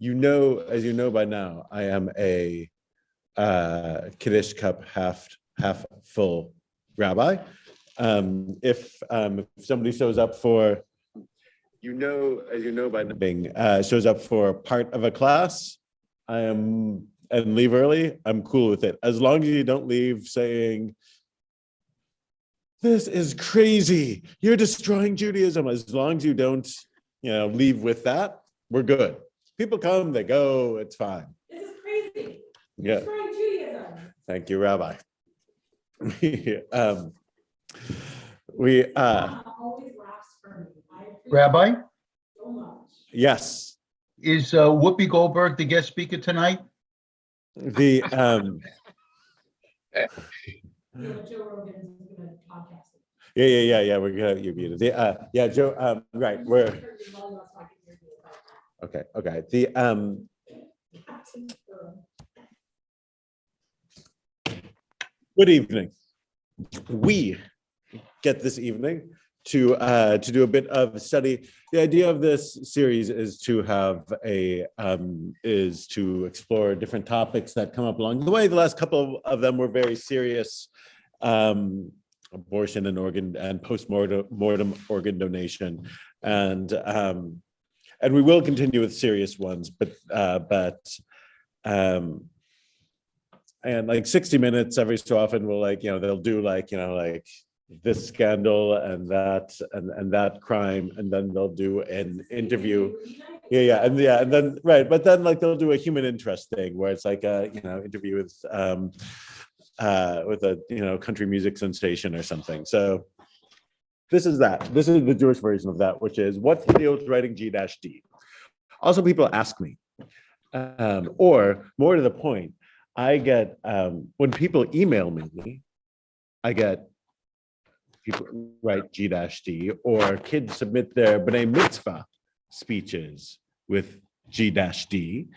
as you know by now, I am a Kiddush cup half full rabbi. If somebody shows up for, as you know by now, shows up for part of a class, and leave early, I'm cool with it. As long as you don't leave saying, this is crazy, you're destroying Judaism. As long as you don't, leave with that, we're good. People come, they go, it's fine. This is crazy. Yeah. Destroying Judaism. Thank you, Rabbi. Always laughs for me. Rabbi, So much. Yes. is Whoopi Goldberg the guest speaker tonight? The Joe Rogan's gonna podcast it. yeah. We're gonna you muted. Joe. Right. We're okay. The Good evening. We get this evening to do a bit of study. The idea of this series is to have is to explore different topics that come up along the way. The last couple of them were very serious, abortion and post-mortem organ donation, and we will continue with serious ones, but and like 60 Minutes every so often will they'll do this scandal and that crime, and then they'll do an interview. And then right, but then they'll do a human interest thing where it's like a interview with a country music sensation or something. So this is the Jewish version of that, which is, what's the deal with writing G-D? Also, people ask me, or more to the point, I get when people email me, I get people write G-D, or kids submit their B'nai Mitzvah speeches with G-D,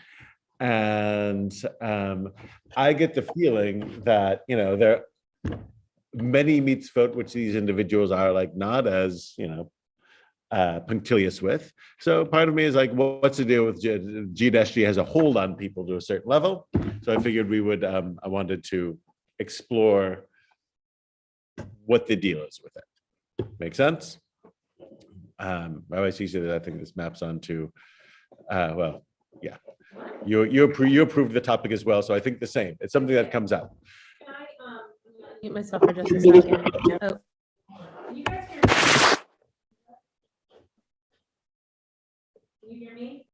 and I get the feeling that there are many mitzvot which these individuals are not as punctilious with. So part of me is what's the deal with G-D has a hold on people to a certain level. So I figured we would, I wanted to explore what the deal is with it. Make sense? Rabbi Sisi, I think this maps onto, yeah. You approved the topic as well, so I think the same. It's something that comes out. Can I mute myself for just a second? Oh. Can you guys hear me? Can you hear me?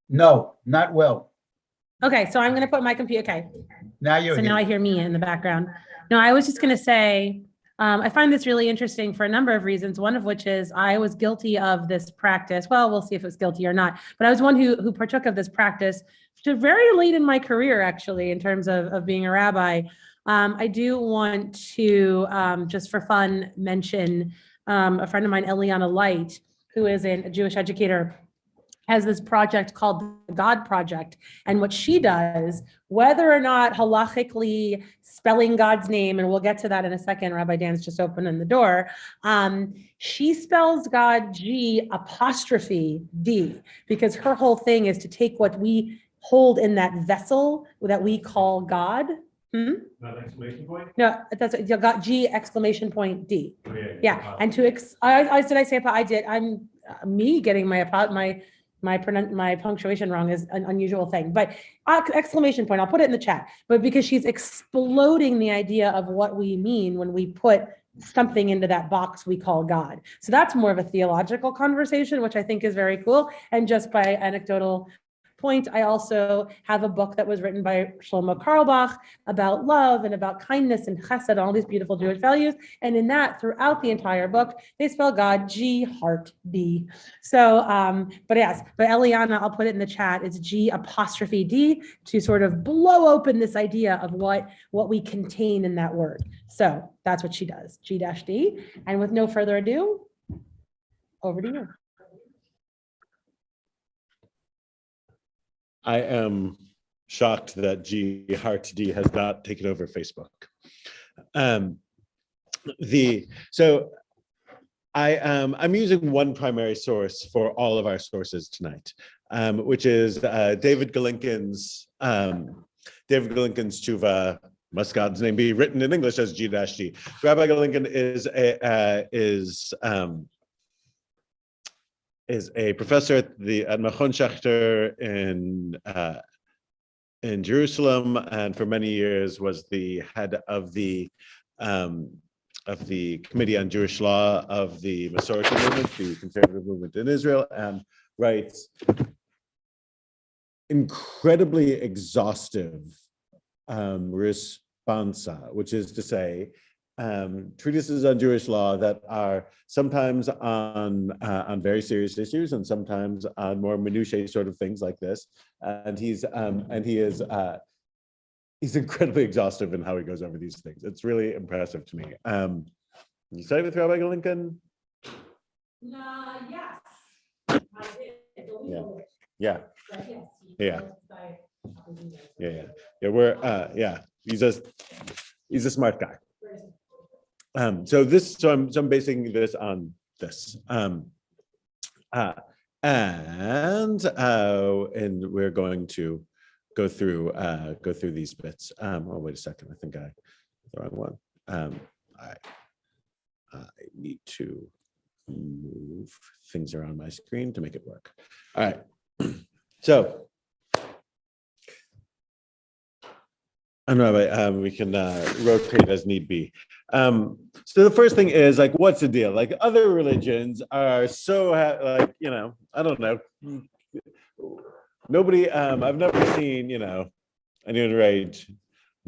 No, not well. Okay, so I'm going to put my computer. Okay. Now you're So here. now I hear me in the background. No, I was just going to say, I find this really interesting for a number of reasons. One of which is I was guilty of this practice. Well, we'll see if it's guilty or not. But I was one who partook of this practice to very late in my career, actually, in terms of being a rabbi. I do want to, just for fun, mention a friend of mine, Eliana Light, who is a Jewish educator, has this project called the God Project. And what she does, whether or not halachically spelling God's name, and we'll get to that in a second, Rabbi Dan's just opening the door, she spells God G', because her whole thing is to take what we hold in that vessel that we call God. Not exclamation point? No, that's you got G exclamation point D. Oh, Yeah, and to I did. I'm me getting my punctuation wrong is an unusual thing, but exclamation point. I'll put it in the chat. But because she's exploding the idea of what we mean when we put something into that box we call God. So that's more of a theological conversation, which I think is very cool. And just by anecdotal point, I also have a book that was written by Shlomo Carlebach about love and about kindness and chesed, all these beautiful Jewish values. And in that, throughout the entire book, they spell God G'. So, but Eliana, I'll put it in the chat. It's G'' to sort of blow open this idea of what we contain in that word. So that's what she does, G'. And with no further ado, over to you. I am shocked that G Heart D has not taken over Facebook. So I'm using one primary source for all of our sources tonight, which is David Galinkin's tshuva. Must God's name be written in English as G-D? Rabbi Galinkin is a professor at Machon Schechter in Jerusalem, and for many years was the head of the Committee on Jewish Law of the Masorti movement, the conservative movement in Israel, and writes incredibly exhaustive responsa, which is to say, treatises on Jewish law that are sometimes on very serious issues and sometimes on more minutiae sort of things like this. And he's incredibly exhaustive in how he goes over these things. It's really impressive to me. You studied with Rabbi Galinkin? Yes, I did. Yeah. Yes. Yeah. He's a smart guy. So I'm basing this on this. And we're going to go through these bits. Oh, wait a second. I think I the wrong one. I need to move things around my screen to make it work. All right. So, and Rabbi, we can rotate as need be. So the first thing is like, what's the deal? Like other religions are so I don't know. Nobody, I've never seen, anyone write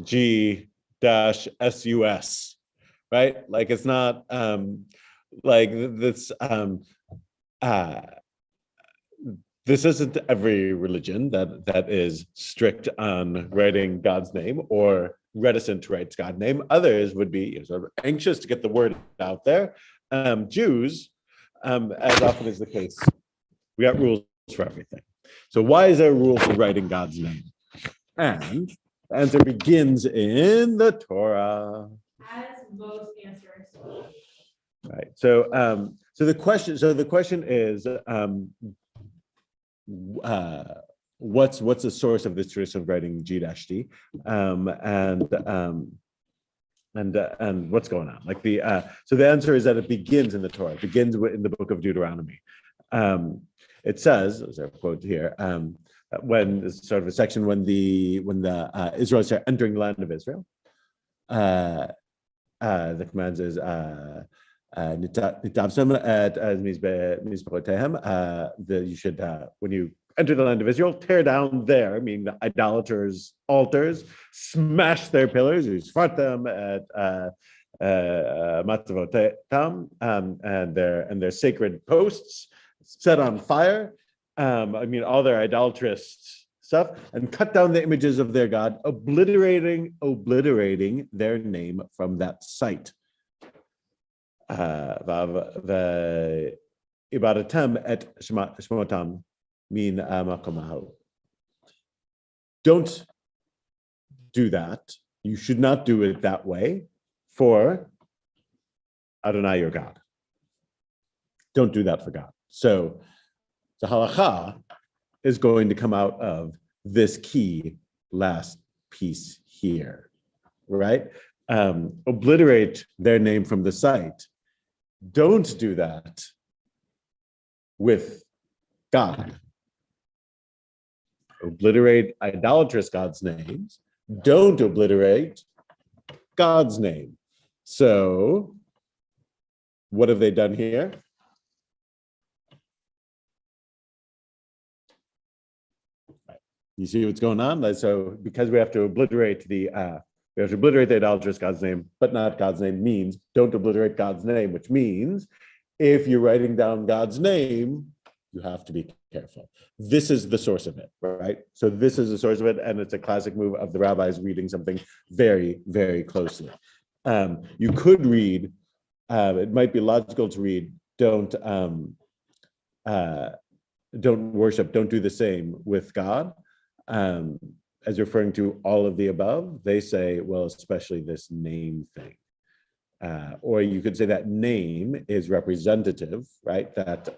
G-SUS, right? Like it's not like this. This isn't every religion that is strict on writing God's name or reticent to write God's name. Others would be sort of anxious to get the word out there. Jews, as often is the case, we got rules for everything. So why is there a rule for writing God's name? And the answer begins in the Torah. As most answers. Right. So the question is. What's the source of this tradition of writing G-D, and what's going on? Like so the answer is that it begins in the Torah. It begins in the book of Deuteronomy. It says, as I quote here, when it's sort of a section when the Israelites are entering the land of Israel, the commands is you should when you enter the land of Israel, tear down their, meaning the idolaters' altars, smash their pillars, them at matzavotam, and their sacred posts, set on fire. All their idolatrous stuff, and cut down the images of their God, obliterating their name from that site. Ibadatem et shmotam min makom. Don't do that. You should not do it that way for Adonai your God. Don't do that for God. So the halacha is going to come out of this key last piece here, right? Obliterate their name from the site. Don't do that with God. Obliterate idolatrous God's names. Don't obliterate God's name. So, what have they done here? You see what's going on? So, because we have to obliterate the idolatrous God's name, but not God's name, means don't obliterate God's name, which means if you're writing down God's name, you have to be careful. This is the source of it, right? So this is the source of it, and it's a classic move of the rabbis reading something very, very closely. You could read, it might be logical to read, don't worship, don't do the same with God. As referring to all of the above, they say, well, especially this name thing. Or you could say that name is representative, right? That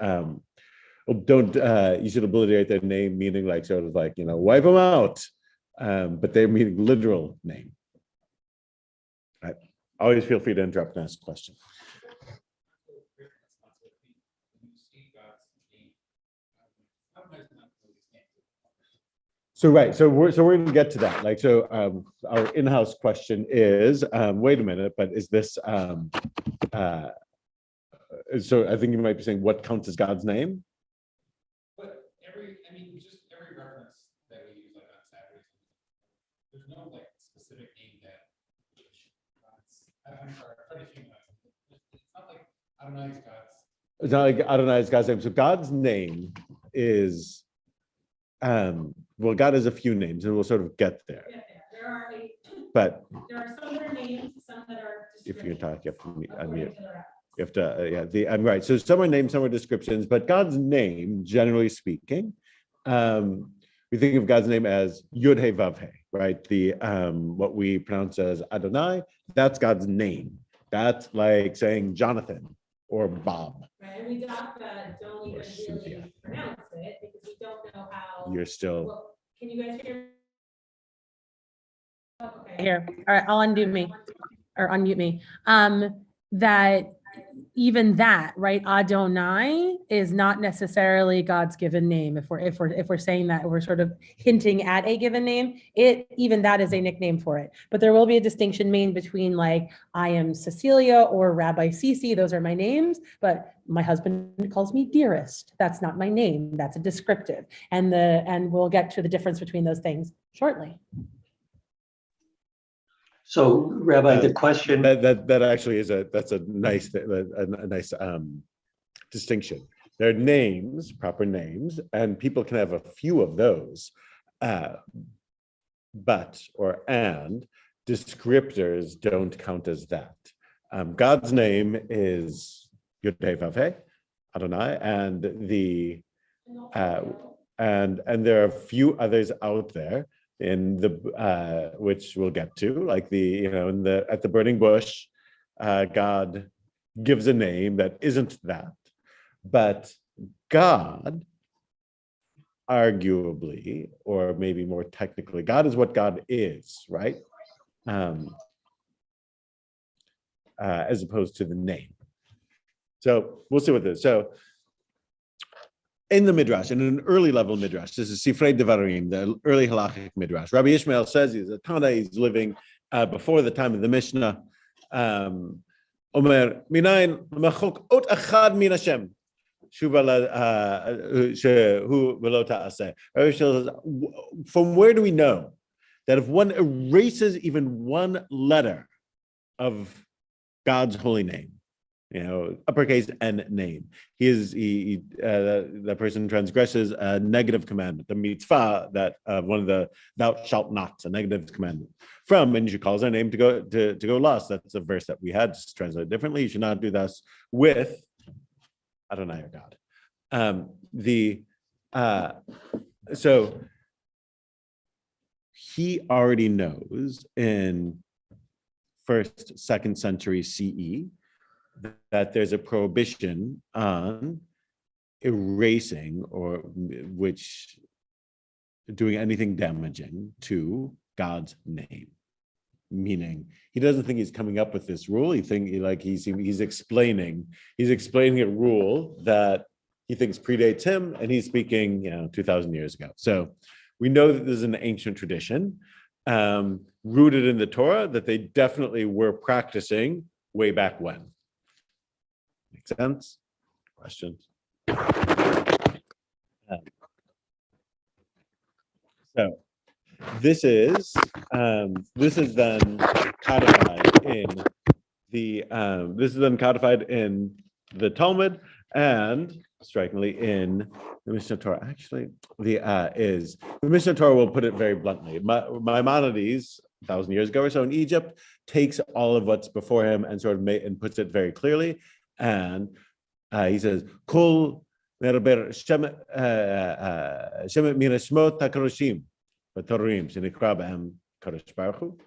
don't you should obliterate their name, meaning like sort of like, wipe them out. But they're meaning literal name. Right? Always feel free to interrupt and ask a question. So right, so we're going to get to that. Like, so our in-house question is, wait a minute, but is this? So I think you might be saying, what counts as God's name? But just every reference that we use, like on Saturdays, there's no like specific name that. I'm sorry, I'm trying to humanize it. It's not like Adonai's God's. It's not like Adonai's God's name. So God's name is. Well, God has a few names, and we'll sort of get there. Yeah, there are But there are some that are names, some that are. if you're talking, you have to unmute. According to the rep. You have to, I'm right. So some are names, some are descriptions, but God's name, generally speaking, we think of God's name as Yud He Vav He, right? The what we pronounce as Adonai, that's God's name. That's like saying Jonathan or Bob. Right, and we don't even really Cynthia. pronounce it because we don't know how. You're still. Well, can you guys hear? Oh, okay. Here, all right, I'll undo me or unmute me. That even that, right? Adonai is not necessarily God's given name. If we're saying that, we're sort of hinting at a given name. Even that is a nickname for it. But there will be a distinction made between like I am Cecilia or Rabbi Sisi. Those are my names, but my husband calls me dearest. That's not my name. That's a descriptive. And we'll get to the difference between those things shortly. So, Rabbi, the question That actually is a nice distinction. They're names, proper names, and people can have a few of those, but and descriptors don't count as that. God's name is Yud He Vav He, Adonai, and and there are a few others out there in the which we'll get to, like at the burning bush, God gives a name that isn't that, but God, arguably, or maybe more technically, God is what God is, right? As opposed to the name. So we'll see what this. So in the Midrash, in an early level Midrash, this is Sifrei Devarim, the early halachic Midrash. Rabbi Ishmael says he's a Tana, he's living before the time of the Mishnah. Omer, minayin machok ot achad min Hashem, shuva shehu v'lo ta'aseh. Rabbi Ishmael says, from where do we know that if one erases even one letter of God's holy name, uppercase N name, the person transgresses a negative commandment, the mitzvah, that one of the thou shalt not, a negative commandment. And you should cause our name to go lost. That's a verse that we had to translate differently. You should not do this with Adonai or God. So he already knows in 1st, 2nd century CE that there's a prohibition on erasing or doing anything damaging to God's name. Meaning, he doesn't think he's coming up with this rule. He's explaining a rule that he thinks predates him, and he's speaking 2,000 years ago. So we know that this is an ancient tradition rooted in the Torah that they definitely were practicing way back when. Make sense? Questions? So this is then codified in the Talmud, and strikingly in the Mishnah Torah. Actually, the Mishnah Torah will put it very bluntly. Maimonides, 1,000 years ago or so in Egypt, takes all of what's before him and sort of and puts it very clearly. And he says, "Kol merber shemet min hashmot hakadoshim v'torim shenikra b'hem kadosh baruch hu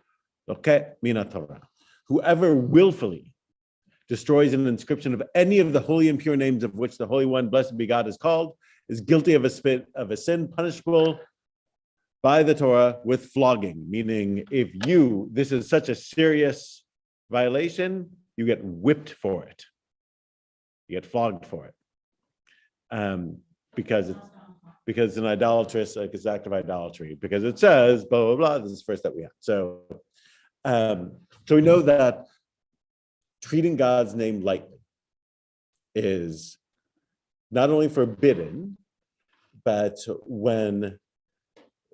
lokeh min haTorah." Whoever willfully destroys an inscription of any of the holy and pure names of which the Holy One, blessed be God, is called, is guilty of a sin punishable by the Torah with flogging, meaning if this is such a serious violation, you get whipped for it. You get flogged for it. Because it's an idolatrous, like it's act of idolatry, because it says, blah, blah, blah, this is the first that we have. So we know that treating God's name lightly is not only forbidden, but when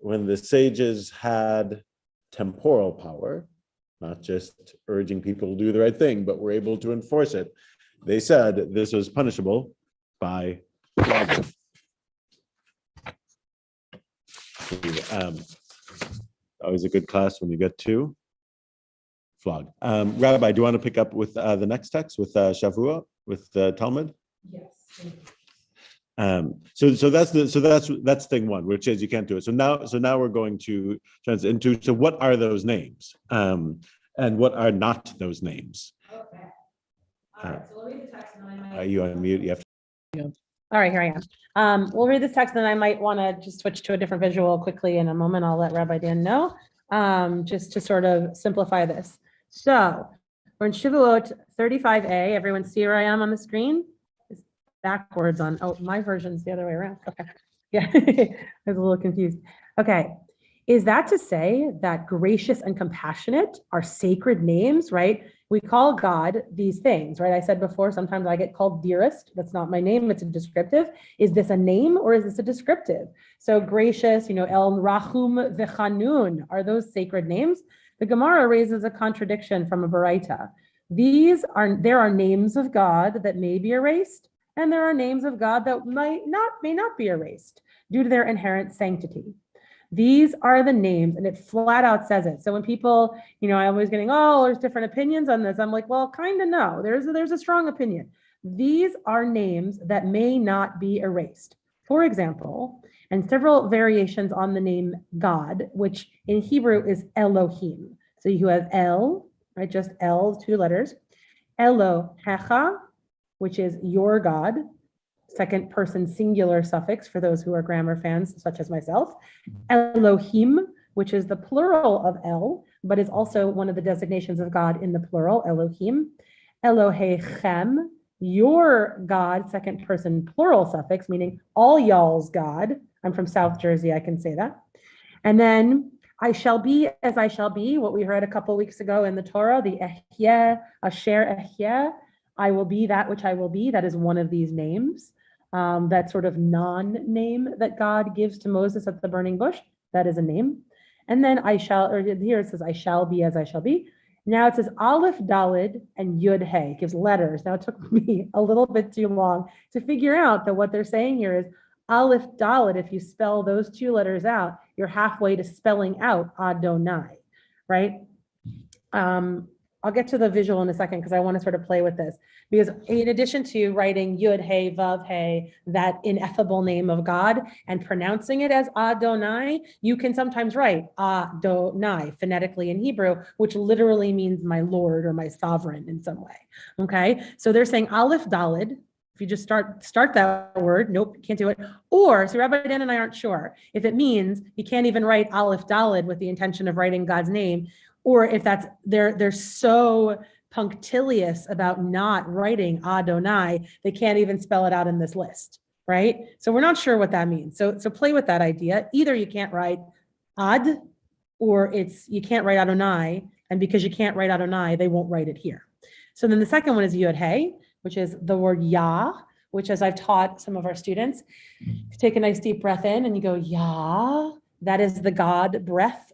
the sages had temporal power, not just urging people to do the right thing, but were able to enforce it, they said this was punishable by flogging. Always a good class when you get to flog. Rabbi, do you want to pick up with the next text with Shavua, with the Talmud? Yes. So that's thing one, which is you can't do it. So now we're going to transit into, so what are those names, and what are not those names? Okay. All right. So we'll read the text and then I Are you on mute? You have to. All right, here I am. We'll read this text, and I might want to just switch to a different visual quickly in a moment. I'll let Rabbi Dan know, just to sort of simplify this. So we're in Shavuot 35a. Everyone see where I am on the screen? It's backwards on, oh, my version's the other way around. Okay. Yeah, I was a little confused. Okay. Is that to say that gracious and compassionate are sacred names, right? We call God these things, right? I said before, sometimes I get called dearest. That's not my name, it's a descriptive. Is this a name or is this a descriptive? So gracious, El Rahum V'Chanun, are those sacred names? The Gemara raises a contradiction from a Baraita. There are names of God that may be erased, and there are names of God that may not be erased due to their inherent sanctity. These are the names, and it flat out says it. So when people, I'm always getting, oh, there's different opinions on this. I'm like, well, kind of no. There's a strong opinion. These are names that may not be erased. For example, and several variations on the name God, which in Hebrew is Elohim. So you have El, right? Just El, 2 letters. Elohecha, which is your God. Second person singular suffix for those who are grammar fans, such as myself. Elohim, which is the plural of El, but is also one of the designations of God in the plural, Elohim. Elohechem, your God, second person plural suffix, meaning all y'all's God. I'm from South Jersey, I can say that. And then I shall be as I shall be, what we heard a couple weeks ago in the Torah, the Ehyeh, Asher Ehyeh, I will be that which I will be. That is one of these names. That sort of non-name that God gives to Moses at the burning bush, that is a name. And then here it says, I shall be as I shall be. Now it says Aleph, Dalid, and Yud, Hey. It gives letters. Now it took me a little bit too long to figure out that what they're saying here is Aleph, Dalid. If you spell those 2 letters out, you're halfway to spelling out Adonai, right? I'll get to the visual in a second because I want to sort of play with this. Because in addition to writing Yud, Hey, Vav, Hey, that ineffable name of God, and pronouncing it as Adonai, you can sometimes write Adonai phonetically in Hebrew, which literally means my Lord or my sovereign in some way. Okay, so they're saying Aleph, Dalid. If you just start that word, nope, can't do it. Or, so Rabbi Dan and I aren't sure if it means you can't even write Aleph, Dalid with the intention of writing God's name, or if that's they're so punctilious about not writing Adonai, they can't even spell it out in this list, right? So we're not sure what that means. So play with that idea. Either you can't write Ad, or you can't write Adonai, and because you can't write Adonai, they won't write it here. So then the second one is Yud Hey, which is the word Yah, which, as I've taught some of our students, take a nice deep breath in and you go Yah. That is the God of breath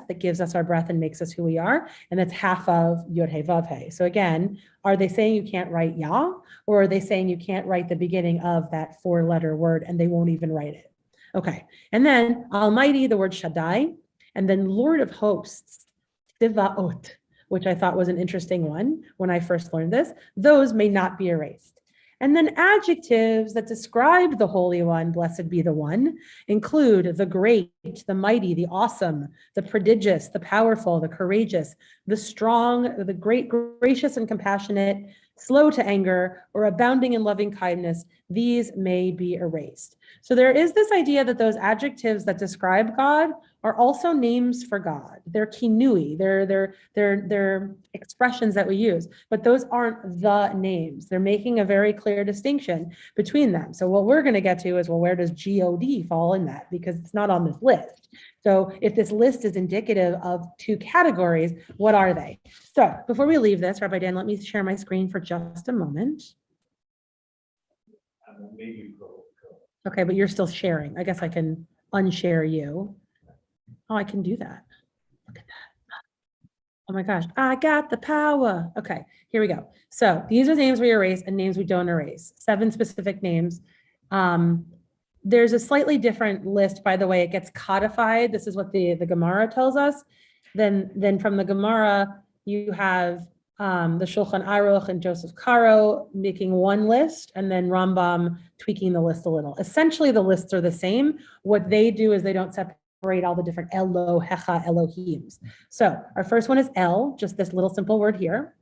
that gives us our breath and makes us who we are. And that's half of Yod He Vav He. So again, are they saying you can't write Yah, or are they saying you can't write the beginning of that 4-letter word and they won't even write it? Okay. And then Almighty, the word Shaddai, and then Lord of Hosts, Sivaot, which I thought was an interesting one when I first learned this. Those may not be erased. And then adjectives that describe the Holy One, blessed be the One, include the great, the mighty, the awesome, the prodigious, the powerful, the courageous, the strong, the great, gracious and compassionate, slow to anger, or abounding in loving kindness. These may be erased. So there is this idea that those adjectives that describe God are also names for God. They're kinui, they're expressions that we use, but those aren't the names. They're making a very clear distinction between them. So what we're going to get to is, well, where does God fall in that? Because it's not on this list. So if this list is indicative of two categories, what are they? So before we leave this, Rabbi Dan, let me share my screen for just a moment. Okay, but you're still sharing. I guess I can unshare you. Oh, I can do that. Look at that. Oh my gosh, I got the power. Okay, here we go. So these are names we erase and names we don't erase. 7 specific names. There's a slightly different list, by the way. It gets codified. This is what the Gemara tells us. Then from the Gemara, you have the Shulchan Aruch and Joseph Caro making one list, and then Rambam tweaking the list a little. Essentially, the lists are the same. What they do is they don't separate all the different Elohecha, Elohims. So our first one is El, just this little simple word here.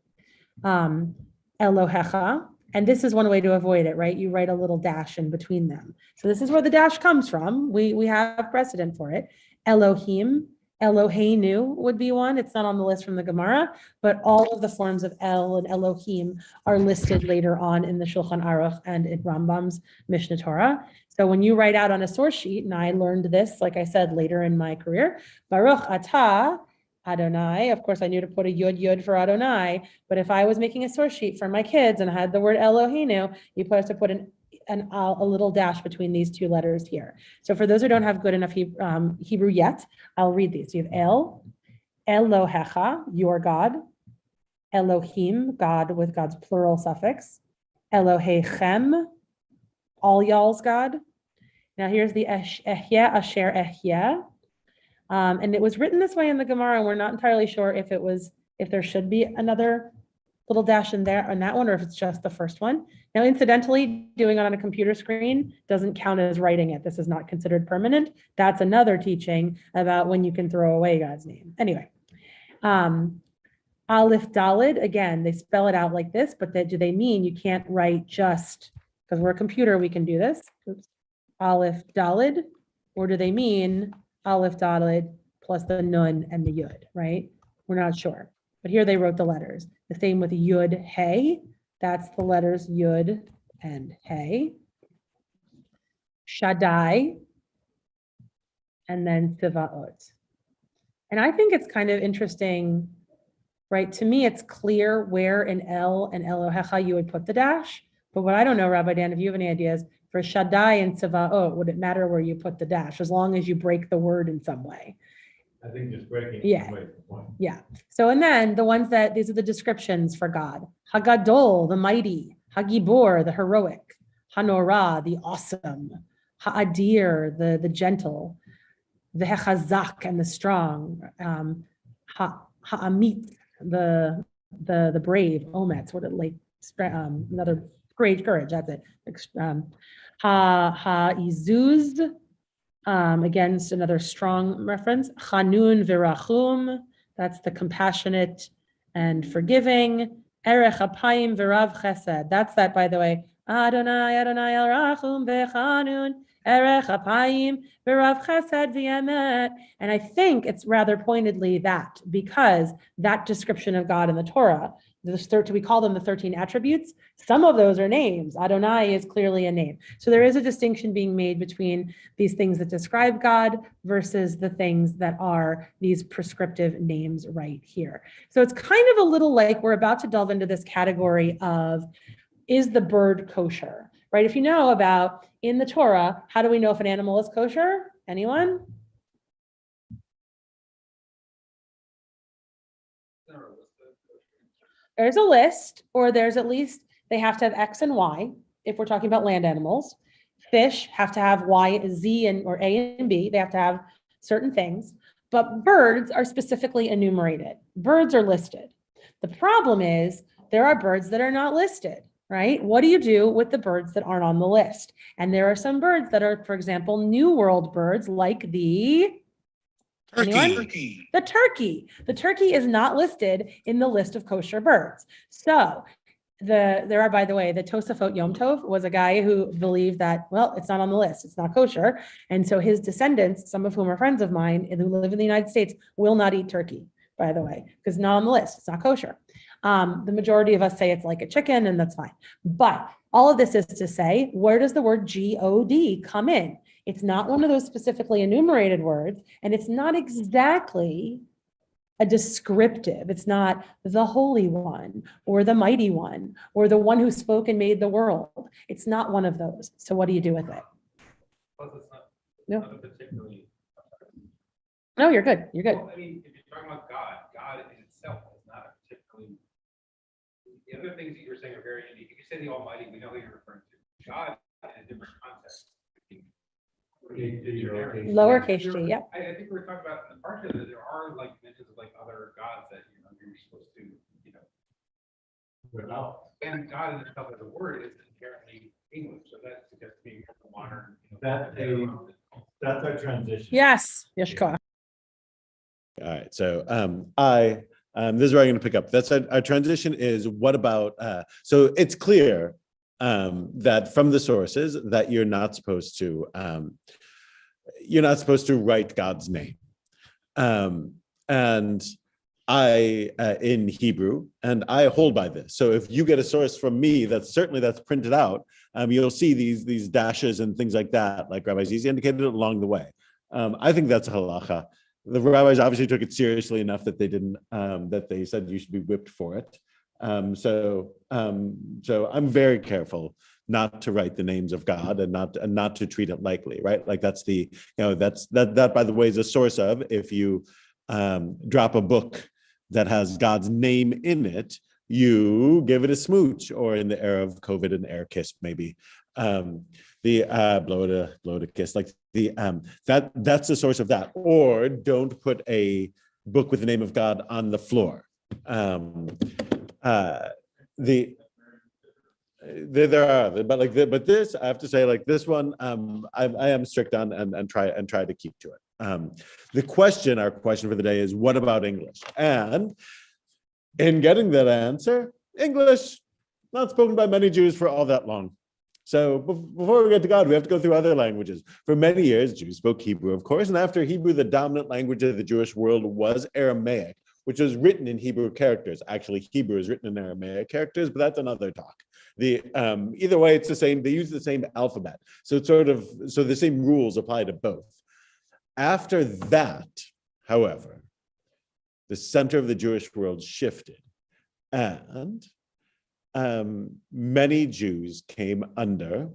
Elohecha. And this is one way to avoid it, right? You write a little dash in between them. So this is where the dash comes from. We have precedent for it. Elohim, Eloheinu would be one. It's not on the list from the Gemara, but all of the forms of El and Elohim are listed later on in the Shulchan Aruch and in Rambam's Mishnah Torah. So when you write out on a source sheet, and I learned this, like I said, later in my career, Baruch Atah Adonai. Of course, I knew to put a yud for Adonai, but if I was making a source sheet for my kids and had the word Eloheinu, you have to put a little dash between these two letters here. So for those who don't have good enough Hebrew yet, I'll read these. So you have El, Elohecha, your God, Elohim, God with God's plural suffix, Elohechem, all y'all's God. Now here's the Ehye Asher Ehye. And it was written this way in the Gemara, and we're not entirely sure if there should be another little dash in there on that one, or if it's just the first one. Now, incidentally, doing it on a computer screen doesn't count as writing it. This is not considered permanent. That's another teaching about when you can throw away God's name. Anyway, Aleph Dalid, again, they spell it out like this, but do they mean you can't write just, because we're a computer, we can do this. Oops. Aleph Dalid, or do they mean Aleph Dalid plus the Nun and the Yud, right? We're not sure. But here they wrote the letters. The same with Yud Hey. That's the letters Yud and Hey. Shaddai. And then Tzivaot. And I think it's kind of interesting, right? To me, it's clear where in El and Elohecha you would put the dash. But what I don't know, Rabbi Dan, if you have any ideas, for Shaddai and Tzivaot, would it matter where you put the dash, as long as you break the word in some way? I think just breaking. Yeah. Yeah. So, and then the ones these are the descriptions for God. Hagadol, the mighty. Hagibor, the heroic. Hanorah, the awesome. Ha'adir, the gentle. The hechazak, and the strong. Ha'amit, the brave. Ometz, what it like, another great courage, that's it. Ha'izuz, against another strong reference. Chanun virachum, that's the compassionate and forgiving. Erech apayim virav chesed, that's that, by the way. Adonai, Adonai el rachum v'chanun, erech apayim virav chesed v'yemet. And I think it's rather pointedly that, because that description of God in the Torah, we call them the 13 attributes. Some of those are names. Adonai is clearly a name. So there is a distinction being made between these things that describe God versus the things that are these prescriptive names right here. So it's kind of a little like we're about to delve into this category of, is the bird kosher, right? If you know about in the Torah, how do we know if an animal is kosher? Anyone? There's a list, or there's at least, they have to have X and Y, if we're talking about land animals. Fish have to have Y, Z, or A and B. They have to have certain things. But birds are specifically enumerated. Birds are listed. The problem is there are birds that are not listed. right? What do you do with the birds that aren't on the list? And there are some birds that are, for example, New World birds like the anyone? The turkey. The turkey is not listed in the list of kosher birds. So there are, by the way, the Tosafot Yom Tov was a guy who believed that, well, it's not on the list, it's not kosher. And so his descendants, some of whom are friends of mine and who live in the United States, will not eat turkey, by the way, because it's not on the list, it's not kosher. The majority of us say it's like a chicken, and that's fine. But all of this is to say, where does the word God come in? It's not one of those specifically enumerated words, and it's not exactly a descriptive. It's not the Holy One or the Mighty One or the one who spoke and made the world. It's not one of those. So what do you do with it? Plus, it's not, No. not a particularly. No, you're good. You're good. Well, I mean, if you're talking about God, God in itself is not a particularly. The other things that you were saying are very unique. If you say the Almighty, we know who you're referring to. God in a different context. Lowercase g, yeah. I think we're talking about in the part that there are like mentions of like other gods that you're supposed to, and God in itself as a word is inherently English, so that suggests being more modern. That's our transition. Yes. Yeshua. All right, so this is where I'm going to pick up. That's our transition is what about, so it's clear that from the sources that you're not supposed to write God's name. And I, in Hebrew, and I hold by this. So if you get a source from me, that's printed out, you'll see these dashes and things like that, like Rabbi Zizi indicated along the way. I think that's halacha. The rabbis obviously took it seriously enough that they said you should be whipped for it. So I'm very careful not to write the names of God and not to treat it lightly, right? Like that's that by the way is a source of, if you drop a book that has God's name in it, you give it a smooch, or in the era of COVID, an air kiss, maybe. Blow it a kiss, like that's the source of that. Or don't put a book with the name of God on the floor. There are, but this I have to say, like this one, I am strict on and try to keep to it. Our question for the day is, what about English? And in getting that answer, English not spoken by many Jews for all that long. So before we get to God, we have to go through other languages. For many years, Jews spoke Hebrew, of course, and after Hebrew, the dominant language of the Jewish world was Aramaic, which was written in Hebrew characters. Actually, Hebrew is written in Aramaic characters, but that's another talk. Either way, it's the same. They use the same alphabet, so it's so the same rules apply to both. After that, however, the center of the Jewish world shifted, and many Jews came under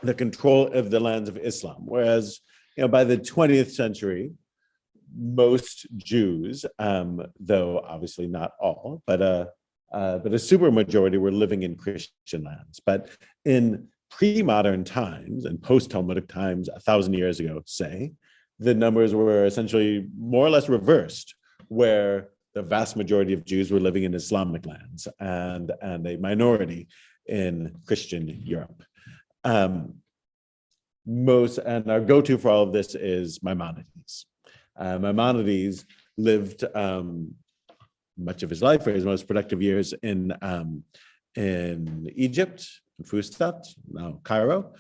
the control of the lands of Islam. Whereas, by the 20th century, most Jews, though obviously not all, but a super majority were living in Christian lands. But in pre-modern times and post-Talmudic times, 1,000 years ago, say, the numbers were essentially more or less reversed, where the vast majority of Jews were living in Islamic lands and a minority in Christian Europe. And our go-to for all of this is Maimonides. Maimonides lived much of his life, or his most productive years, in Egypt, in Fustat, now Cairo.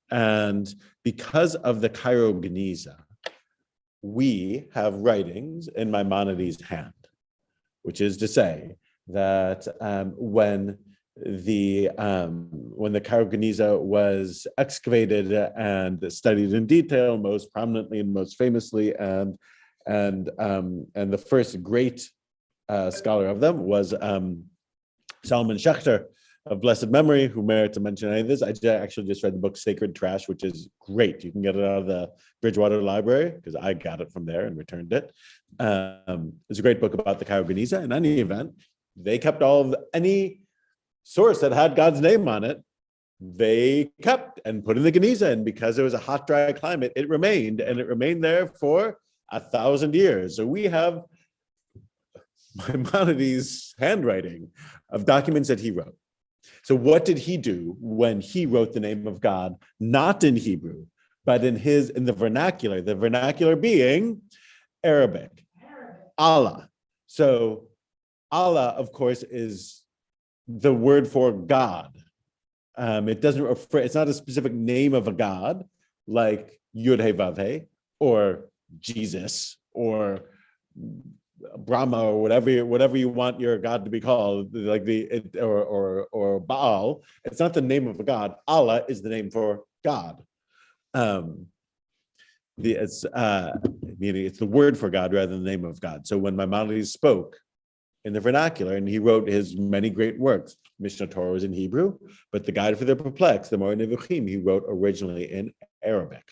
And because of the Cairo Geniza, we have writings in Maimonides' hand, which is to say that when the Cairo Geniza was excavated and studied in detail, most prominently and most famously, and the first great scholar of them was Salman Schechter of blessed memory, who merits a mention. Any of this, I actually just read the book Sacred Trash, which is great. You can get it out of the Bridgewater Library, because I got it from there and returned it. It's a great book about the Cairo Geniza. In any event, they kept any source that had God's name on it, they kept and put in the Geniza. And because it was a hot, dry climate, it remained, and it remained there for 1,000 years. So we have Maimonides' handwriting of documents that he wrote. So what did he do when he wrote the name of God, not in Hebrew, but in the vernacular being Arabic, Allah. So Allah, of course, is the word for God. It doesn't refer, it's not a specific name of a God like Yud He Vav He or Jesus or Brahma or whatever you want your God to be called, like or Baal. It's not the name of a God. Allah is the name for God. It's meaning it's the word for God rather than the name of God. So when Maimonides spoke in the vernacular, and he wrote his many great works, Mishnah Torah was in Hebrew, but the Guide for the Perplexed, the Moreh Nevuchim, he wrote originally in Arabic.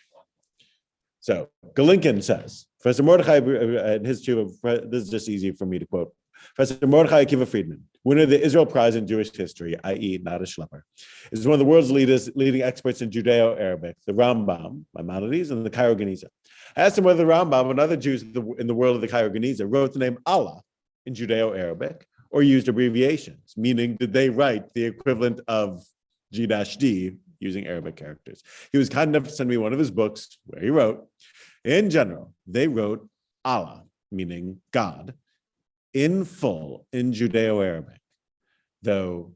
So Galinkin says, Professor Mordechai, in his tshuva, this is just easy for me to quote. Professor Mordechai Akiva Friedman, winner of the Israel Prize in Jewish History, i.e. not a schlepper, is one of the world's leading experts in Judeo-Arabic, the Rambam, Maimonides, and the Cairo Geniza. I asked him whether the Rambam and other Jews in the world of the Cairo Geniza wrote the name Allah in Judeo-Arabic or used abbreviations, meaning did they write the equivalent of G-D using Arabic characters. He was kind enough to send me one of his books where he wrote, in general, they wrote Allah, meaning God, in full in Judeo-Arabic, though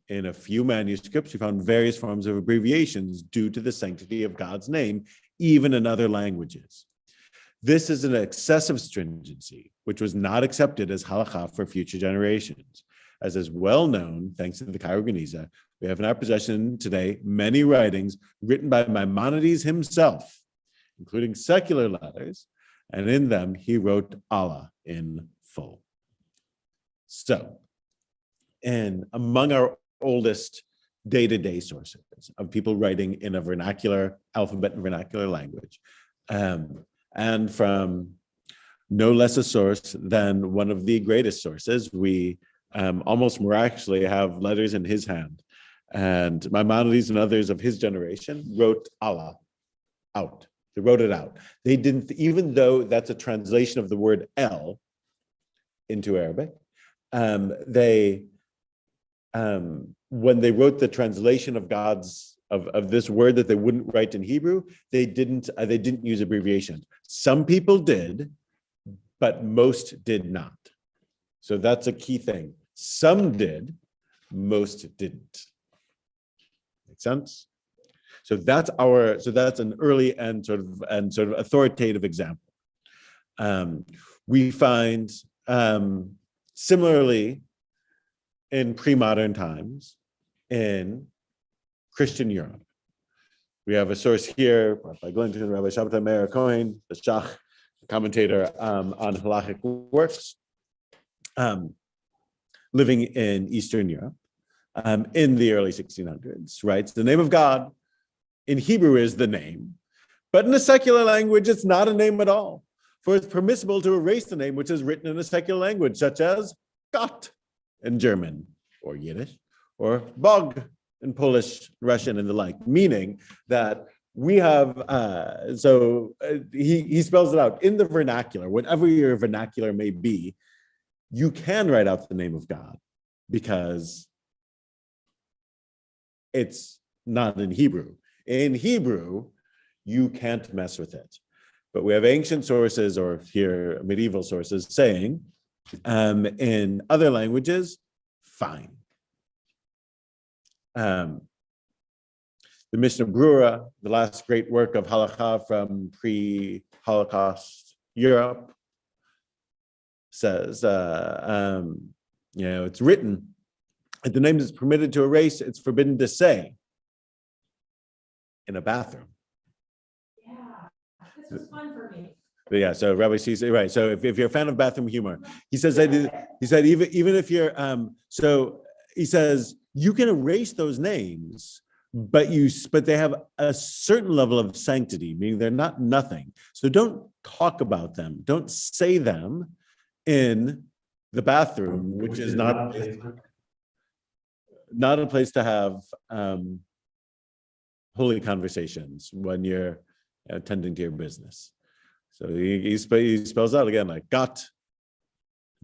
in a few manuscripts we found various forms of abbreviations due to the sanctity of God's name, even in other languages. This is an excessive stringency, which was not accepted as halakha for future generations. As is well known, thanks to the Cairo Geniza, we have in our possession today many writings written by Maimonides himself, including secular letters, and in them he wrote Allah in full. So, and among our oldest day-to-day sources of people writing in a vernacular alphabet and vernacular language, and from no less a source than one of the greatest sources, we almost miraculously have letters in his hand. And Maimonides and others of his generation wrote Allah out. They wrote it out. They didn't, even though that's a translation of the word El into Arabic, when they wrote the translation of God's of this word that they wouldn't write in Hebrew, they didn't use abbreviations. Some people did, but most did not. So that's a key thing. Some did, most didn't. Make sense? So that's an early and sort of authoritative example. We find similarly in pre-modern times in Christian Europe. We have a source here by Glinton, Rabbi Shabbatai Meir Cohen, the Shach commentator on halachic works, living in Eastern Europe in the early 1600s, writes, the name of God in Hebrew is the name, but in a secular language, it's not a name at all. For it's permissible to erase the name which is written in a secular language, such as Gott in German or Yiddish, or Bog in Polish, Russian, and the like, meaning that we have, he spells it out in the vernacular, whatever your vernacular may be, you can write out the name of God because it's not in Hebrew. In Hebrew, you can't mess with it. But we have ancient sources, or here medieval sources, saying in other languages, fine. The Mishnah Brura, the last great work of halakha from pre-Holocaust Europe, says, it's written, if the name is permitted to erase, it's forbidden to say in a bathroom. Yeah, this was fun for me. Yeah, so Rabbi sees right. So if you're a fan of bathroom humor, he says that even if you're so he says you can erase those names, but they have a certain level of sanctity, meaning they're not nothing. So don't talk about them, don't say them in the bathroom, which is not a place to have holy conversations when you're attending to your business. So he spells out again like Gott,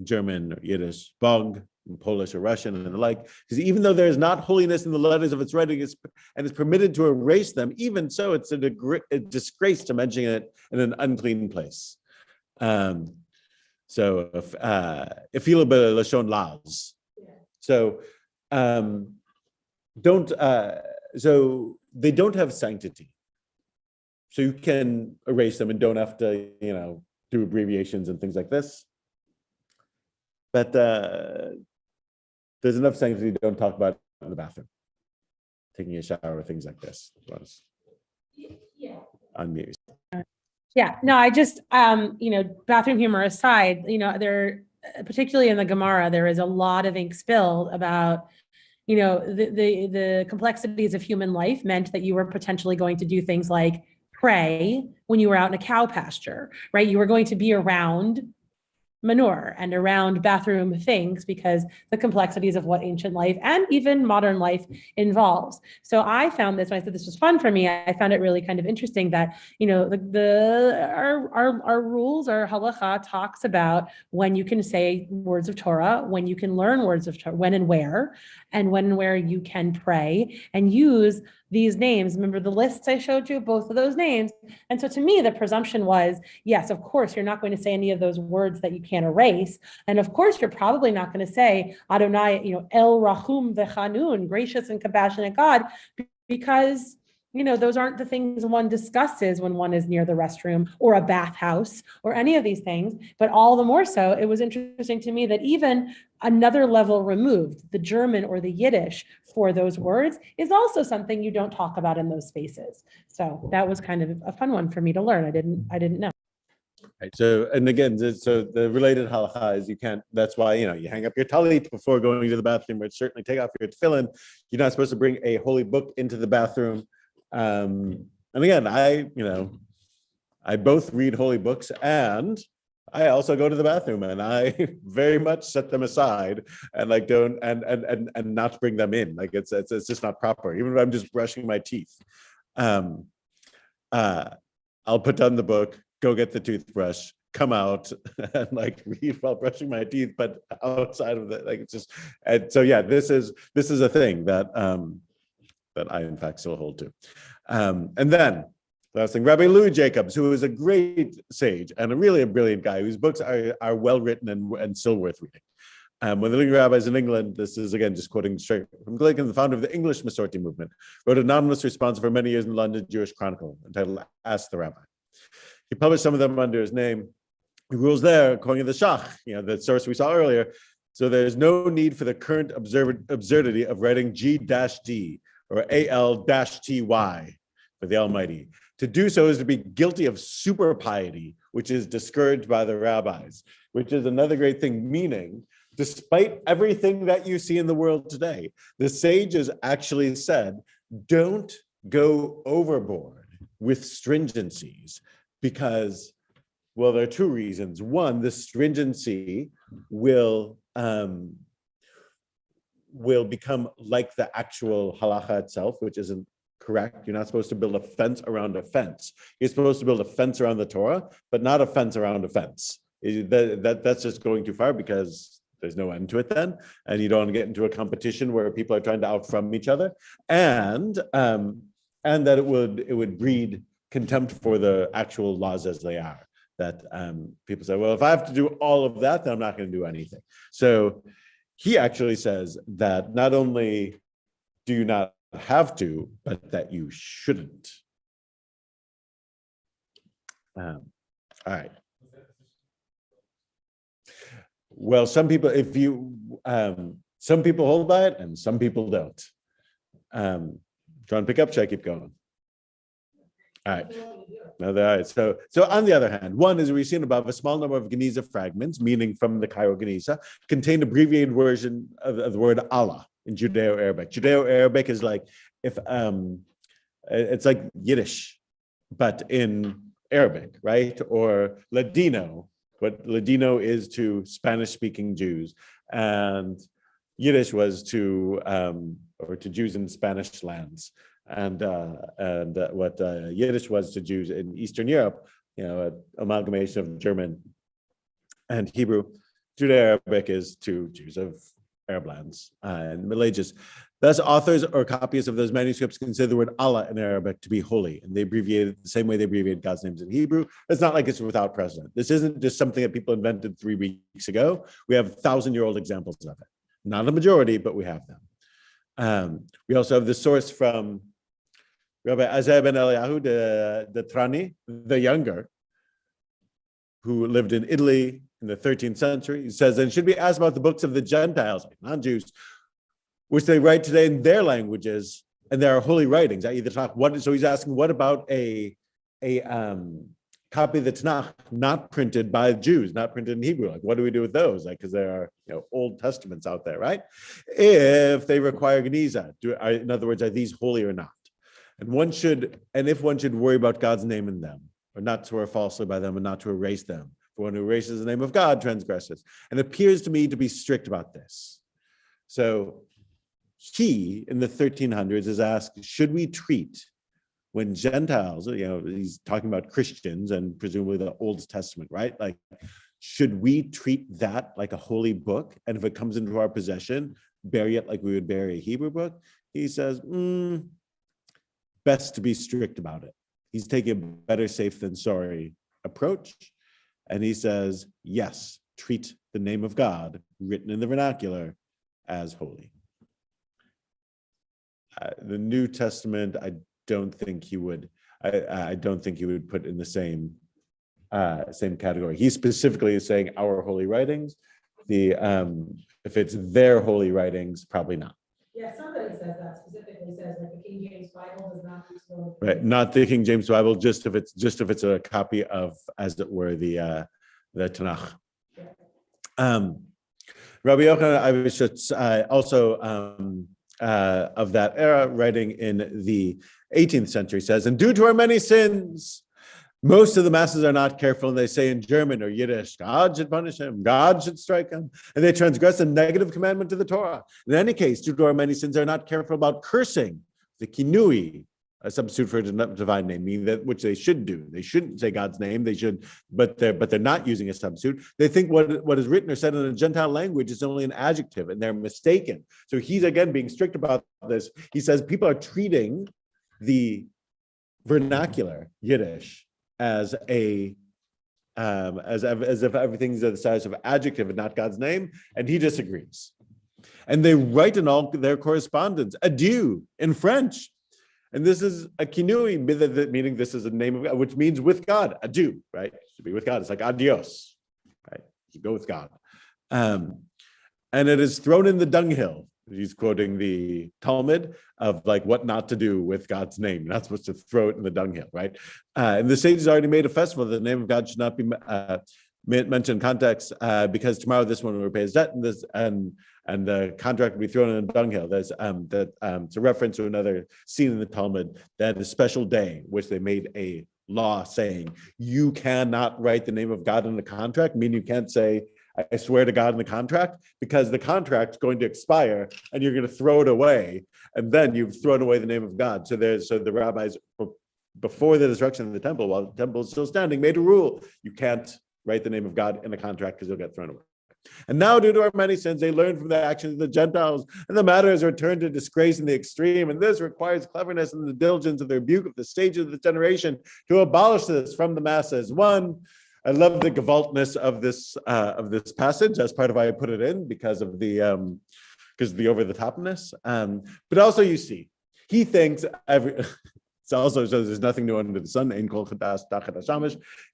German, Yiddish, Bog, in Polish or Russian and the like, because even though there is not holiness in the letters of its writing and it's permitted to erase them, even so, it's a disgrace to mention it in an unclean place. So ifila b'lashon laz. So so they don't have sanctity. So you can erase them and don't have to, do abbreviations and things like this. But there's enough sanctity you don't talk about it in the bathroom, taking a shower or things like this. Yeah. Unmute. Yeah, no, I just, bathroom humor aside, there, particularly in the Gemara, there is a lot of ink spilled about, the complexities of human life meant that you were potentially going to do things like pray when you were out in a cow pasture, right? You were going to be around manure and around bathroom things because the complexities of what ancient life and even modern life involves. So I found this, when I said this was fun for me, I found it really kind of interesting that, our rules, our halacha talks about when you can say words of Torah, when you can learn words of Torah, when and where you can pray and use these names. Remember the lists I showed you, both of those names. And so to me, the presumption was, yes, of course, you're not going to say any of those words that you can't erase. And of course, you're probably not going to say Adonai, El Rahum Vechanun, gracious and compassionate God, because those aren't the things one discusses when one is near the restroom or a bathhouse or any of these things. But all the more so, it was interesting to me that even another level removed, the German or the Yiddish for those words is also something you don't talk about in those spaces. So that was kind of a fun one for me to learn. I didn't know. Right. So, and again, so the related halacha is you can't, that's why, you hang up your talit before going to the bathroom, but certainly take off your tefillin. You're not supposed to bring a holy book into the bathroom. And again, I both read holy books and I also go to the bathroom, and I very much set them aside and don't and not bring them in. Like it's just not proper. Even if I'm just brushing my teeth, I'll put down the book, go get the toothbrush, come out and read while brushing my teeth, but outside of that, it's just. And so yeah, this is a thing that that I in fact still hold to. And then last thing, Rabbi Louis Jacobs, who is a great sage and a brilliant guy, whose books are well written and still worth reading. One of the leading rabbis in England, this is again just quoting straight from Glicken, the founder of the English Masorti movement, wrote an anonymous response for many years in the London Jewish Chronicle entitled "Ask the Rabbi." He published some of them under his name. He rules there, according to the Shach, the source we saw earlier. So there's no need for the current absurdity of writing G-D or AL-TY for the Almighty. To do so is to be guilty of super piety, which is discouraged by the rabbis, which is another great thing, meaning, despite everything that you see in the world today, the sages actually said, don't go overboard with stringencies because, well, there are two reasons. One, the stringency will become like the actual halacha itself, which isn't correct. You're not supposed to build a fence around a fence. You're supposed to build a fence around the Torah, but not a fence around a fence. That's just going too far because there's no end to it then, and you don't get into a competition where people are trying to out from each other, and that it would breed contempt for the actual laws as they are. That people say, well, if I have to do all of that, then I'm not going to do anything. So he actually says that not only do you not have to, but that you shouldn't. All right. Well, some people, some people hold by it and some people don't. Trying to pick up, should I keep going? All right. No, all right. So on the other hand, one is we've seen above a small number of Geniza fragments, meaning from the Cairo Geniza, contain abbreviated version of the word Allah in Judeo-Arabic. Judeo-Arabic is it's like Yiddish, but in Arabic, right? Or Ladino, what Ladino is to Spanish-speaking Jews, and Yiddish was to Jews in Spanish lands. And what Yiddish was to Jews in Eastern Europe, an amalgamation of German and Hebrew. Judeo-Arabic is to Jews of Arab lands and Middle Ages. Thus, authors or copyists of those manuscripts consider the word Allah in Arabic to be holy, and they abbreviate it the same way they abbreviate God's names in Hebrew. It's not like it's without precedent. This isn't just something that people invented 3 weeks ago. We have 1,000-year-old examples of it. Not a majority, but we have them. We also have the source from Rabbi Azai ben Eliyahu the Trani, the younger, who lived in Italy in the 13th century. He says, and should be asked about the books of the Gentiles, like non-Jews, which they write today in their languages, and there are holy writings. So he's asking, what about a copy of the Tanakh not printed by Jews, not printed in Hebrew? Like, what do we do with those? Like, because there are Old Testaments out there, right? If they require Geniza, in other words, are these holy or not? And if one should worry about God's name in them, or not to swear falsely by them, and not to erase them. For one who erases the name of God transgresses. And it appears to me to be strict about this. So he, in the 1300s, is asked, should we treat, when Gentiles, he's talking about Christians and presumably the Old Testament, right? Like, should we treat that like a holy book? And if it comes into our possession, bury it like we would bury a Hebrew book? He says, best to be strict about it. He's taking a better safe than sorry approach. And he says, yes, treat the name of God written in the vernacular as holy. The New Testament, I don't think he would put in the same category. He specifically is saying our holy writings. If it's their holy writings, probably not. Yeah, somebody says that specifically says that the King James Bible does not use the Right, not the King James Bible, just if it's a copy of, as it were, the Tanakh. Rabbi Yochanan Aibishitz, also of that era, writing in the 18th century, says, and due to our many sins, most of the masses are not careful, and they say in German or Yiddish, God should punish him, God should strike him, and they transgress a negative commandment to the Torah. In any case, due to our many sins, they're not careful about cursing, the kinui, a substitute for a divine name, meaning that which they should do. They shouldn't say God's name. They should, but they're not using a substitute. They think what is written or said in a Gentile language is only an adjective, and they're mistaken. So he's again being strict about this. He says people are treating the vernacular Yiddish as if everything's the size of an adjective and not God's name, and he disagrees. And they write in all their correspondence, adieu in French. And this is a kinui, meaning this is a name of God, which means with God, adieu, right? To be with God. It's like adios, right? You go with God. And it is thrown in the dunghill. He's quoting the Talmud of like what not to do with God's name. You're not supposed to throw it in the dunghill, right? And the sages already made a festival. The name of God should not be mentioned in context because tomorrow this one will repay his debt, and the contract will be thrown in a dunghill. There's it's a reference to another scene in the Talmud that a special day which they made a law saying you cannot write the name of God in the contract. Meaning you can't say I swear to God in the contract, because the contract's going to expire and you're going to throw it away, and then you've thrown away the name of God. So the rabbis, before the destruction of the temple, while the temple is still standing, made a rule: you can't write the name of God in the contract because you'll get thrown away. And now, due to our many sins, they learn from the actions of the Gentiles, and the matter is returned to disgrace in the extreme. And this requires cleverness and the diligence of the rebuke of the stages of the generation to abolish this from the masses. One, I love the gewaltness of this passage. That's part of why I put it in, because of the over the topness. But also, you see, he thinks it also says there's nothing new under the sun.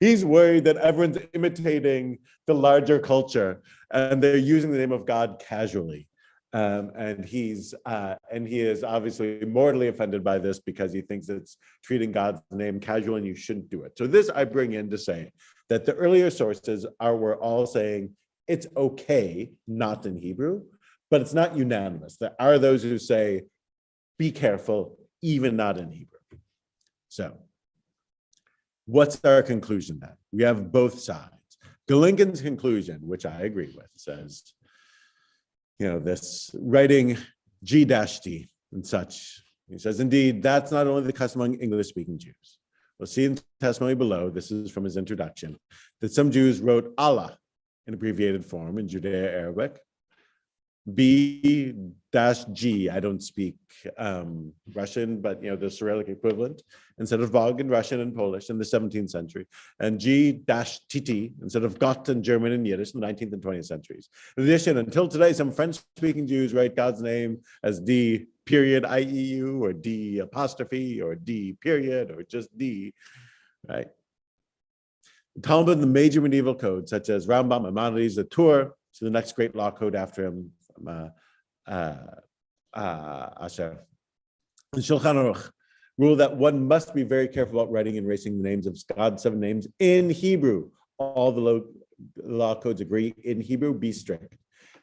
He's worried that everyone's imitating the larger culture and they're using the name of God casually. And he is obviously mortally offended by this because he thinks it's treating God's name casual and you shouldn't do it. So this I bring in to say that the earlier sources were all saying it's okay, not in Hebrew, but it's not unanimous. There are those who say, be careful, even not in Hebrew. So what's our conclusion then? We have both sides. Galinkin's conclusion, which I agree with, says, this writing G-D and such, he says, indeed, that's not only the custom among English-speaking Jews. We'll see in testimony below, this is from his introduction, that some Jews wrote Allah in abbreviated form in Judeo-Arabic, B-G, I don't speak Russian, but the Cyrillic equivalent, instead of Bog in Russian and Polish in the 17th century, and G-TT instead of Gott in German and Yiddish in the 19th and 20th centuries. In addition, until today, some French-speaking Jews write God's name as D period IEU or D apostrophe or D period or just D, right? The Talmud and the major medieval codes, such as Rambam, Maimonides, the Tur, so the next great law code after him, Asher, and Shulchan Aruch, rule that one must be very careful about writing and erasing the names of God's 7 names in Hebrew. All the law codes agree in Hebrew, be strict.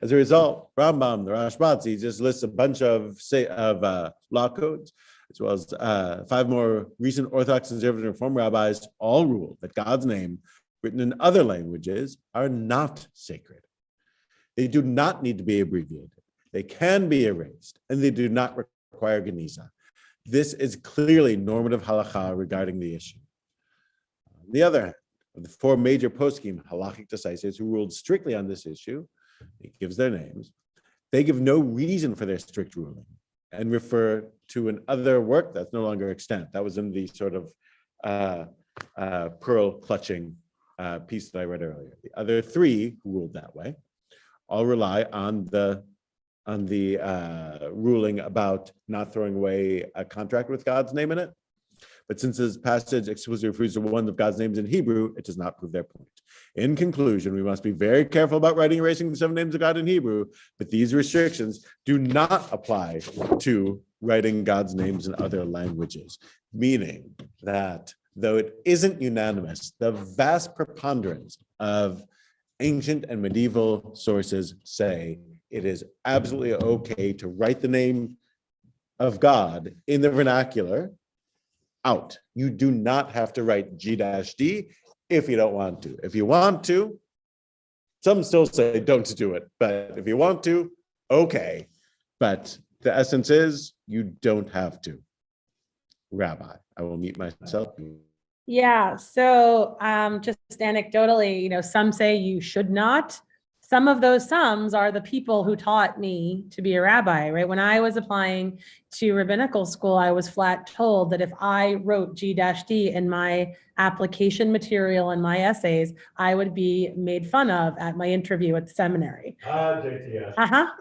As a result, Rambam, the Rashbatzi, just lists a bunch of law codes, as well as 5 more recent Orthodox, Conservative, and Reform rabbis all rule that God's name, written in other languages, are not sacred. They do not need to be abbreviated. They can be erased, and they do not require Geniza. This is clearly normative halakha regarding the issue. On the other hand, of the 4 major poskim halachic decisors who ruled strictly on this issue, it gives their names, they give no reason for their strict ruling and refer to another work that's no longer extant. That was in the sort of pearl clutching piece that I read earlier. The other 3 who ruled that way all rely on the ruling about not throwing away a contract with God's name in it. But since this passage explicitly refers to one of God's names in Hebrew, it does not prove their point. In conclusion, we must be very careful about writing and erasing the 7 names of God in Hebrew, but these restrictions do not apply to writing God's names in other languages, meaning that though it isn't unanimous, the vast preponderance of ancient and medieval sources say it is absolutely okay to write the name of God in the vernacular out. You do not have to write G-D if you don't want to. If you want to, some still say don't do it, but if you want to, okay. But the essence is you don't have to. Rabbi, I will mute myself. Yeah, so just anecdotally, some say you should not. Some of those sums are the people who taught me to be a rabbi, right? When I was applying to rabbinical school, I was flat told that if I wrote G-D in my application material and my essays, I would be made fun of at my interview at the seminary. JTS.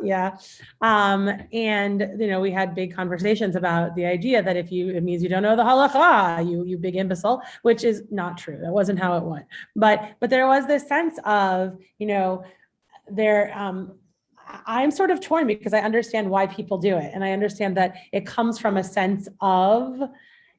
Yeah. And we had big conversations about the idea that it means you don't know the halakha, you big imbecile, which is not true. That wasn't how it went. But there was this sense of, I'm sort of torn because I understand why people do it. And I understand that it comes from a sense of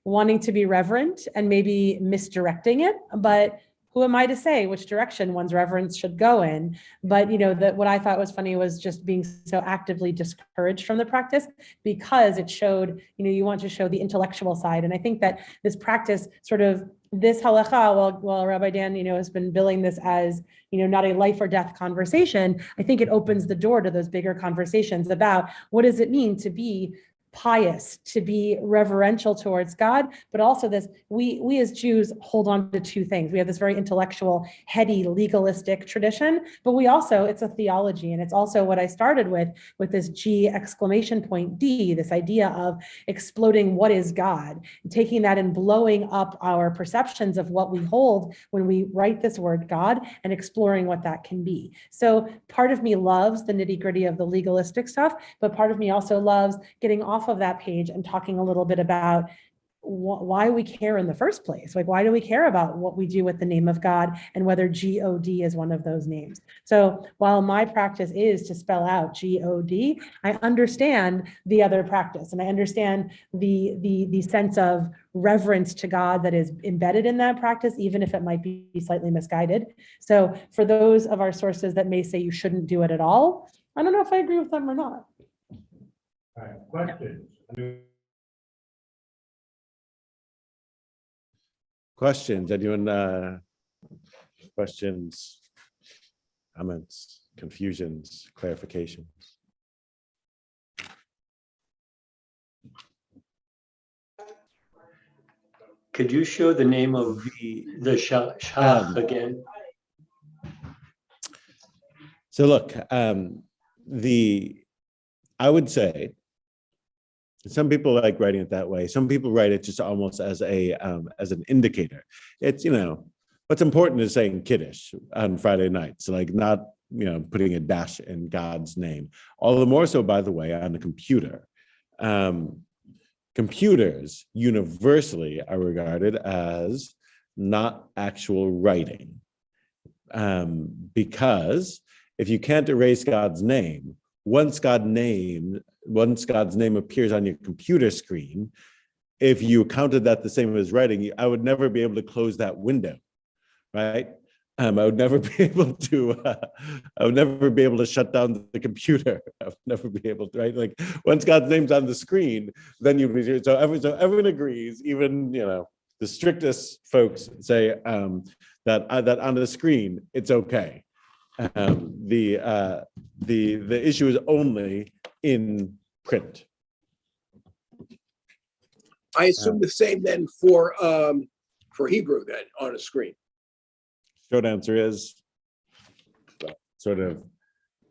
wanting to be reverent and maybe misdirecting it. But who am I to say which direction one's reverence should go in? But what I thought was funny was just being so actively discouraged from the practice because it showed, you want to show the intellectual side. And I think that this practice sort of this halakha, while Rabbi Dan, has been billing this as, not a life or death conversation, I think it opens the door to those bigger conversations about what does it mean to be pious, to be reverential towards God, but also this, we as Jews hold on to 2 things. We have this very intellectual, heady, legalistic tradition, but we also, it's a theology. And it's also what I started with this G exclamation point D, this idea of exploding what is God, and taking that and blowing up our perceptions of what we hold when we write this word God and exploring what that can be. So part of me loves the nitty gritty of the legalistic stuff, but part of me also loves getting off of that page and talking a little bit about why we care in the first place. Like, why do we care about what we do with the name of God and whether G-O-D is one of those names? So while my practice is to spell out G-O-D, I understand the other practice and I understand the sense of reverence to God that is embedded in that practice, even if it might be slightly misguided. So for those of our sources that may say you shouldn't do it at all, I don't know if I agree with them or not. All right, questions? Questions? Anyone? Questions, comments, confusions, clarifications? Could you show the name of the shach again? So look, I would say some people like writing it that way. Some people write it just almost as as an indicator. It's, what's important is saying Kiddush on Friday nights, like not, putting a dash in God's name. All the more so, by the way, on the computer. Computers universally are regarded as not actual writing. Because if you can't erase God's name, once God's name appears on your computer screen, if you counted that the same as writing, I would never be able to close that window, right? I would never be able to. I would never be able to shut down the computer. I would never be able to, right? Like once God's name's on the screen, then you'd be. So everyone agrees. Even the strictest folks say that on the screen it's okay. The issue is only in print. I assume the same then for Hebrew then on a screen. Short answer is sort of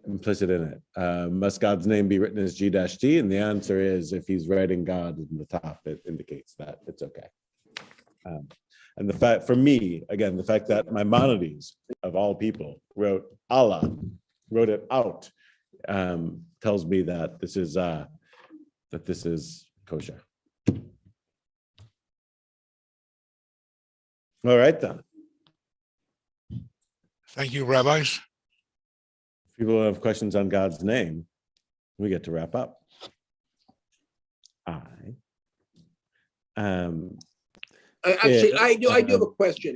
implicit in it. Must God's name be written as G-D? And the answer is if he's writing God in the top, it indicates that it's okay. And the fact, for me, again, the fact that Maimonides, of all people, wrote Allah, wrote it out, tells me that this is kosher. All right, then. Thank you, rabbis. If people have questions on God's name, we get to wrap up. Actually, I do have a question.